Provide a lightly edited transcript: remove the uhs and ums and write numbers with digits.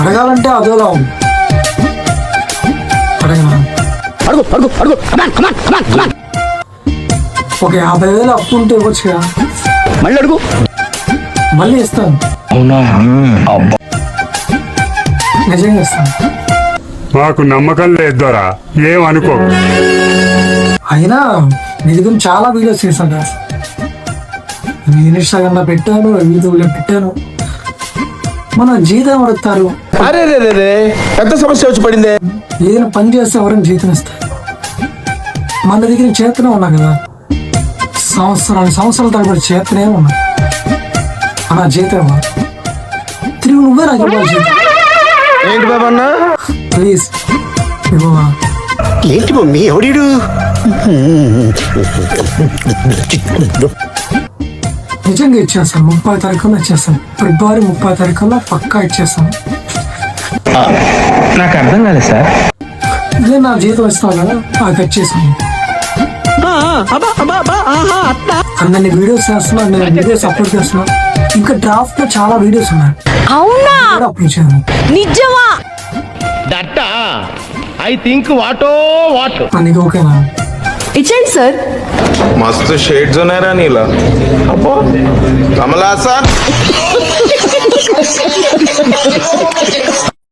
అడగాలంటే అదోలా ఉంది. అడగనా? అడుగు అడుగు అడుగు కమాన్ కమాన్ కమాన్ కమాన్. ఒక 50,000 అప్పు ఉంటే ఇవ్వచ్చు కదా. మళ్ళీ అడుగు. మళ్ళీ ఇస్తాను. అవునా? నిజంగా ఇస్తాను. మాకు నమ్మకం లేదు దొరా, ఏమనుకో. అయినా నీ దగ్గర చాలా వీడియోస్ చేశాను కదా. ఇన్స్టాగ్రామ్లో పెట్టాను, యూట్యూబ్లో పెట్టాను. మన జీతం అడుగుతారు. అరే రే రే రే, పెద్ద సమస్య వచ్చి పడిందే. ఏదైనా పని చేస్తే ఎవరైనా జీతం ఇస్తారు. మన దగ్గర చేతనే ఉన్నా కదా, సంవత్సరాల తరబడి చేతనే ఉన్నా. నా జీతం తిరిగి నువ్వే నాకు ఇవ్వాలి జీతం. ఏంటి బాబా అన్న? ప్లీజ్ ఇవ్వవా? ఏంటి మమ్మీ ఎవడీడు? నిజంగా ఇచ్చేస్తాను. 30 తారీఖుల్లో ఇచ్చేస్తాను. ఫిబ్రవరి 30 తారీఖుల్లో పక్కా ఇచ్చేస్తాను. నాకు అర్థం కాలేదు సార్. ఇదే నా జీతం ఇస్తావు కదా, అది ఇచ్చేసాను. అందరినీ వీడియోస్ చేస్తున్నా, నేను వీడియోస్ అప్లోడ్ చేస్తున్నా. ఇంకా డ్రాఫ్ట్ లో చాలా వీడియోస్ ఉన్నాయి. అవునా? అప్లోడ్ చేయను. నిజమా? దట్టా ఐ థింక్ వాటో వాట్. నీకు ఓకేనా? ఇచ్చేయండి సార్. मस्त शेड्स नाही राणीला कमला असा